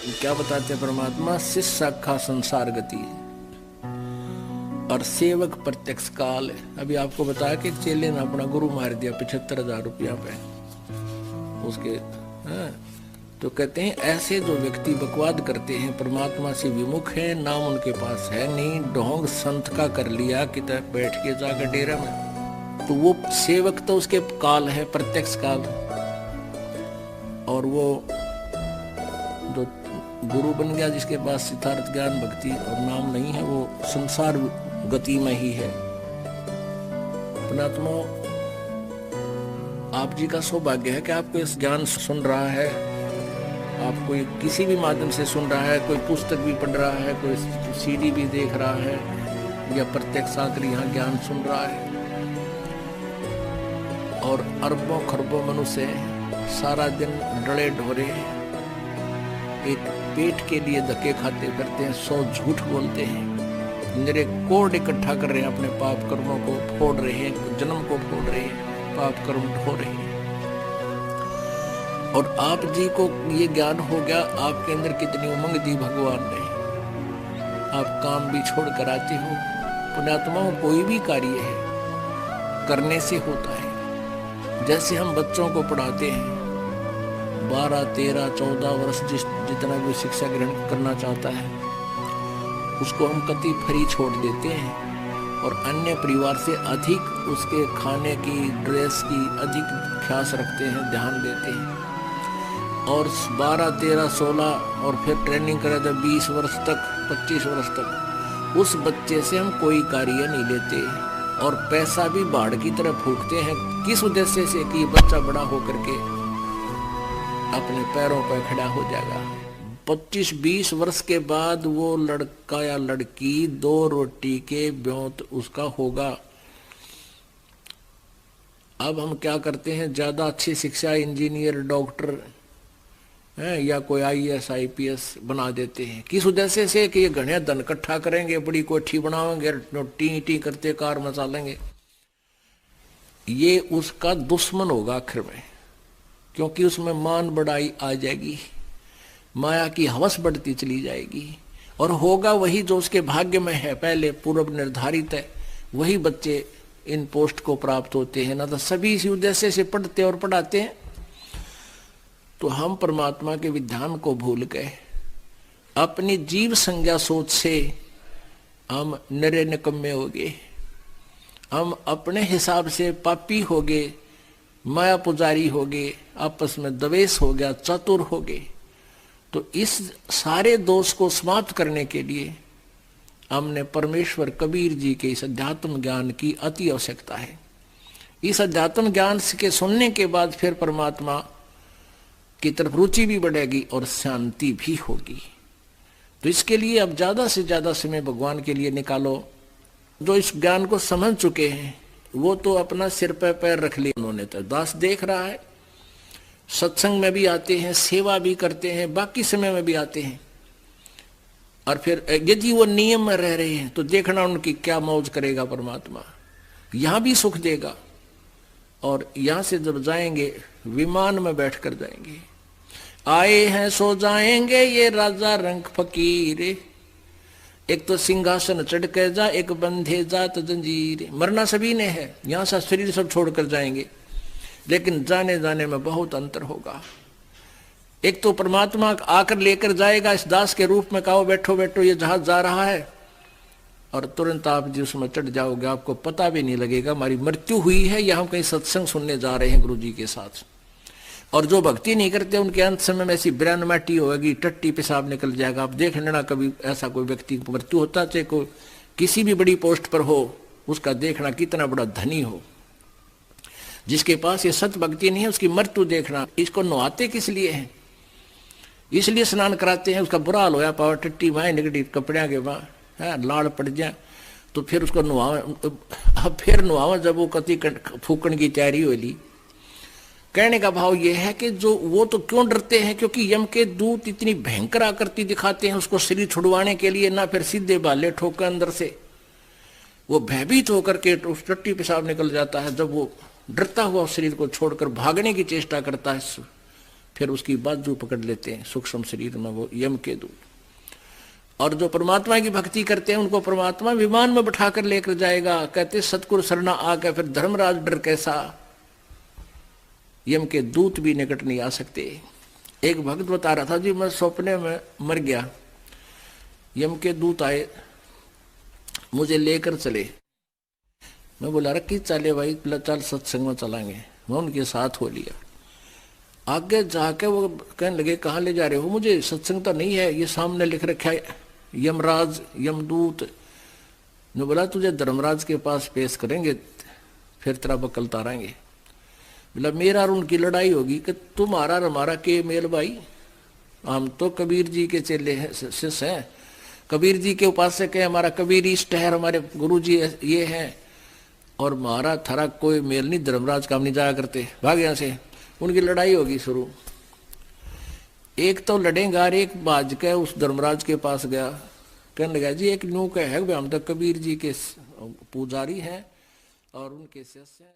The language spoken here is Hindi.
क्या बताते हैं परमात्मा, शिष्य शाखा संसार गति और सेवक प्रत्यक्ष काल है। अभी आपको बताया कि एक चेले ने अपना गुरु मार दिया 75,000 रुपया पे उसके। हाँ, तो कहते हैं ऐसे जो व्यक्ति बकवाद करते हैं, परमात्मा से विमुख है, नाम उनके पास है नहीं, ढोंग संत का कर लिया कि बैठ के जाकर डेरा में, तो वो सेवक तो उसके काल है, प्रत्यक्ष काल। और वो जो गुरु बन गया जिसके पास सिद्धार्थ ज्ञान भक्ति और नाम नहीं है, वो संसार गति में ही है। पुणात्मा, आप जी का सौभाग्य है कि आपको इस ज्ञान सुन रहा है, आप कोई किसी भी माध्यम से सुन रहा है, कोई पुस्तक भी पढ़ रहा है, कोई सीडी भी देख रहा है, या प्रत्यक्ष आकर यहाँ ज्ञान सुन रहा है। और अरबों खरबों मनुष्य सारा दिन डरे ढोरे एक पेट के लिए धक्के खाते करते हैं, 100 झूठ बोलते हैं, मेरे कोड इकट्ठा कर रहे हैं, अपने पाप कर्मों को फोड़ रहे हैं, जन्म को फोड़ रहे हैं, पाप कर्म ढो रहे हैं। और आप जी को ये ज्ञान हो गया, आपके अंदर कितनी उमंग दी भगवान ने, आप काम भी छोड़ कर आते हो। पुण्यात्माओं, कोई भी कार्य है करने से होता है। जैसे हम बच्चों को पढ़ाते हैं, 12, 13, 14 वर्ष जितना भी शिक्षा ग्रहण करना चाहता है, उसको हम कति फ्री छोड़ देते हैं और अन्य परिवार से अधिक उसके खाने की, ड्रेस की अधिक ख्यास रखते हैं, ध्यान देते हैं। और 12, 13, 16 और फिर ट्रेनिंग करा जब 20 वर्ष तक, 25 वर्ष तक, उस बच्चे से हम कोई कार्य नहीं लेते और पैसा भी बाढ़ की तरह फूकते हैं। किस उद्देश्य से कि बच्चा बड़ा होकर के अपने पैरों पर खड़ा हो जाएगा। 25-20 वर्ष के बाद वो लड़का या लड़की 2 रोटी के ब्योंत उसका होगा। अब हम क्या करते हैं, ज्यादा अच्छी शिक्षा, इंजीनियर, डॉक्टर है या कोई IAS IPS बना देते हैं। किस उद्देश्य से कि ये घने धन इकट्ठा करेंगे, बड़ी कोठी बनाएंगे, टी टी करते कार मचालेंगे। ये उसका दुश्मन होगा आखिर में, क्योंकि उसमें मान बढ़ाई आ जाएगी, माया की हवस बढ़ती चली जाएगी और होगा वही जो उसके भाग्य में है, पहले पूर्व निर्धारित है, वही बच्चे इन पोस्ट को प्राप्त होते हैं। ना तो सभी इसी उद्देश्य से पढ़ते और पढ़ाते हैं। तो हम परमात्मा के विधान को भूल गए, अपनी जीव संज्ञा सोच से हम नरे निकम्मे हो गए, हम अपने हिसाब से पापी हो गए, माया पुजारी हो गए, आपस में द्वेष हो गया, चतुर हो गए। तो इस सारे दोष को समाप्त करने के लिए हमने परमेश्वर कबीर जी के इस अध्यात्म ज्ञान की अति आवश्यकता है। इस अध्यात्म ज्ञान के सुनने के बाद फिर परमात्मा की तरफ रुचि भी बढ़ेगी और शांति भी होगी। तो इसके लिए अब ज्यादा से ज्यादा समय भगवान के लिए निकालो। जो इस ज्ञान को समझ चुके हैं वो तो अपना सिर पे पैर रख लिया उन्होंने, तो दास देख रहा है, सत्संग में भी आते हैं, सेवा भी करते हैं, बाकी समय में भी आते हैं। और फिर यदि वो नियम में रह रहे हैं तो देखना उनकी क्या मौज करेगा परमात्मा, यहां भी सुख देगा। और यहां से जब जाएंगे विमान में बैठकर जाएंगे, आए हैं सो जाएंगे ये राजा रंग फकीर, एक तो सिंहासन चढ़ कर जा, एक बंधे जात जंजीर। मरना सभी ने है, यहां से शरीर सब छोड़कर जाएंगे, लेकिन जाने जाने में बहुत अंतर होगा। एक तो परमात्मा आकर लेकर जाएगा इस दास के रूप में, कहो बैठो बैठो ये जहाज जा रहा है, और तुरंत आप जी उसमें चढ़ जाओगे, आपको पता भी नहीं लगेगा हमारी मृत्यु हुई है या हम कहीं सत्संग सुनने जा रहे हैं गुरु जी के साथ। और जो भक्ति नहीं करते उनके अंत समय में ऐसी ब्रैन माटी होगी, टट्टी पेशाब निकल जाएगा। आप देख लेना कभी ऐसा कोई व्यक्ति मृत्यु होता, चाहे कोई किसी भी बड़ी पोस्ट पर हो, उसका देखना कितना बड़ा धनी हो, जिसके पास ये सत भक्ति नहीं है उसकी मृत्यु देखना। इसको नहाते किस लिए है, इसलिए स्नान कराते हैं, उसका बुरा हाल होया पावर टट्टी वहां निकटी कपड़िया के वहां लाड़ पड़ जाए, तो फिर उसको नुहावा, फिर नुहावा जब वो कति फूकण की तैयारी हो ली। कहने का भाव यह है कि जो वो तो क्यों डरते हैं, क्योंकि यम के दूत इतनी भयंकर आकृति दिखाते हैं उसको शरीर छुड़वाने के लिए, ना फिर सीधे बाले ठोकर अंदर से वो भयभीत होकर के उस टट्टी पेशाब निकल जाता है। जब वो डरता हुआ शरीर को छोड़कर भागने की चेष्टा करता है फिर उसकी बाजू पकड़ लेते हैं सूक्ष्म शरीर में, वो यम के दूत। और जो परमात्मा की भक्ति करते हैं उनको परमात्मा विमान में बैठा कर लेकर जाएगा। कहते सतगुरु शरणा आके फिर धर्मराज डर कैसा, यम के दूत भी निकट नहीं आ सकते। एक भक्त बता रहा था जी, मैं सपने में मर गया, यम के दूत आए मुझे लेकर चले। मैं बोला रखी चले भाई, चल सत्संग में चलाएंगे। मैं उनके साथ हो लिया। आगे जाके वो कहने लगे कहाँ ले जा रहे हो मुझे, सत्संग तो नहीं है, ये सामने लिख रखा है यमराज यमदूत। ने बोला तुझे धर्मराज के पास पेश करेंगे, फिर तेरा बकल तारेंगे। बोला मेरा और उनकी लड़ाई होगी कि तुम्हारा और हमारा के मेल भाई, हम तो कबीर जी के चेले हैं, शिष्य हैं, कबीर जी के उपासक है, हमारा कबीर इष्ट है, हमारे गुरु जी ये हैं, और हमारा थारा कोई मेल नहीं, धर्मराज काम नहीं जाया करते, भाग यहाँ से। उनकी लड़ाई होगी शुरू। एक तो लड़ेगा, एक बाज के उस धर्मराज के पास गया, कहने लगा जी एक न्यू का है, हम तो कबीर जी के पुजारी हैं और उनके शिष्य हैं।